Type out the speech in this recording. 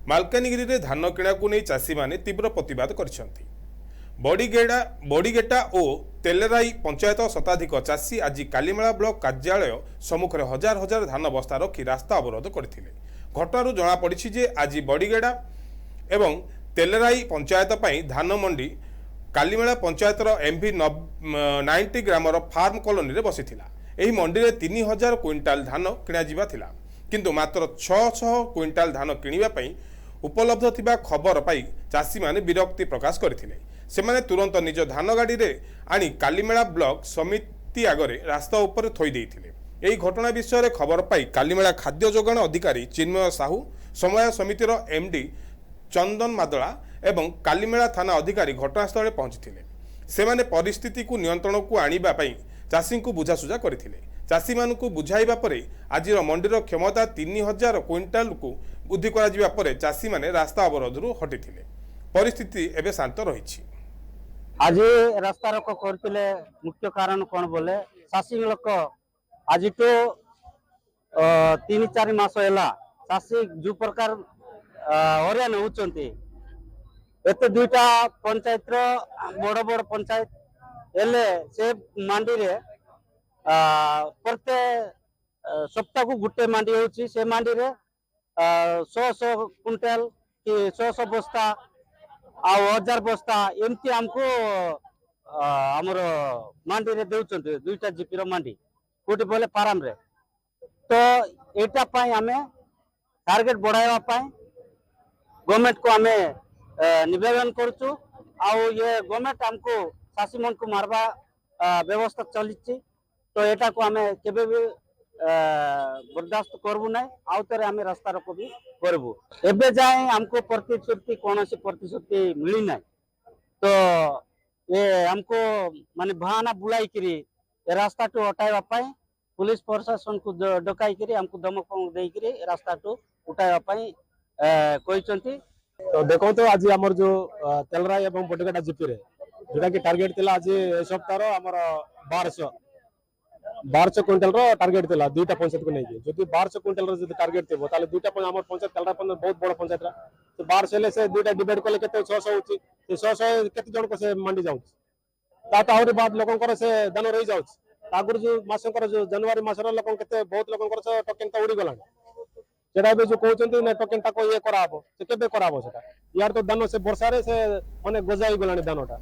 मालकानगिरी रे धान किणा को नहीं चाषी माने तीव्र प्रतिवाद करछंती। बड़ीगेटा और तेलेराई पंचायत शताधिक चाषी आज कालीमेला ब्लॉक कार्यालय सम्मुख में हजार हजार धान बस्ता रखी रास्ता अवरोध करथिले। घटनारू जଣା पड़िछि जे आज बड़ीगेड़ा एवं तेलेराई पंचायत पई धान मंडी कालीमेला पंचायतर एमवी 90 ग्रामर फार्म कॉलोनी रे बसिथिला। एही मंडी रे 3000 क्विंटाल धान किणा जिबा थिला, किंतु मात्र 600 क्विंटाल धान किणिबा पई उपलब्ध थिबा खबर पाई चाषी माने विरक्ति प्रकाश करथिले। सेमाने तुरंत निज धान गाड़ी रे आनी कालीमेला ब्लॉक समिति आगरे रास्ता उपर थोई देइथिले। एही घटना विषय खबर पाई कालीमेला खाद्य जोगाण अधिकारी चिन्मय साहू, समवाय समितिर एमडी चंदन मादला एवं कालीमेला थाना अधिकारी घटनास्थल पहुंचीथिले। सेमाने परिस्थिति को नियंत्रण को आनिबा पई चाषी को बुझासुझा करथिले। चाषी मानकु बुझाइबा परे आजिर मंडीर क्षमता 3000 क्विंटाल को वृद्धि करा जिबा परे चाषी माने रास्ता अवरोधरू हटिथिले। परिस्थिति एबे शांत रहिछि। आज रास्ता रोक करथिले मुख्य कारण कोन बोले चाषी लोक आज तो 3-4 मास हैला चाषी जो प्रकार हरियाण होचंती एते दुईटा पंचायत रो बड़ बड़ पंचायत एले से मंडी रे प्रत्येक सप्ताह को गुटे मंडी होची। से मंडी रे 100 क्विंटल कि 100 बस्ता आ 1000 बस्ता एमती हमको हमर मंडी रे देउचंते दुईटा जीपी रो मंडी कोटी बोले पाराम रे। तो एटा पाई हमें टार्गेट बढ़ावा पाई गवर्नमेंट को हमें निवेदन करछु। आ ये गवर्नमेंट हमको चाषी मन को मारवा व्यवस्था चलिछि। तो एटा को हमें केबे भी बर्दाश्त करबू ना। आउ तरे हमें रास्ता रोको भी करबू। एबे जाए हमको प्रतिश्रुति कौन सी प्रतिश्रुति मिली ना। तो ये हमको माने बहाना बुलाई करी ये रास्ता टू हटाइबा पाई पुलिस प्रशासन को डकाई करी हमको धमक दे करी रास्ता टू उठाइबा पाई कहिसंती। तो देखो तो आज हमर जो तेलराई एवं बड़ीगेटा जीपी रे जोटा कि टार्गेट थिला आज ए सप्ताह रो हमर 1200 क्विंटल रो टार्गेट थिला दुईटा पंचायत को नै जे जदि 1200 क्विंटल रो जदि टार्गेट थिबो ताले दुईटा हमर पंचायत तेलराई पंचायत बहुत बड़ पंचायत रा। तो 1200 ले से दुईटा डिवाइड करले केते 600 होची। से 600 केते जण को से मंडी जाउछ ता ताउरी बाद लोकन से दान रही जाउछ। आगुर जो मासकर जो जनवरी मासर लोकन केते बहुत लोकन से टोकन ता उड़ी गलान। जेडा भी जो कहउचंती ना टोकन ता को ये कराबो से केबे कराबो सेटा यार। तो दान से वर्षा रे से माने गजाई गलानी दानटा।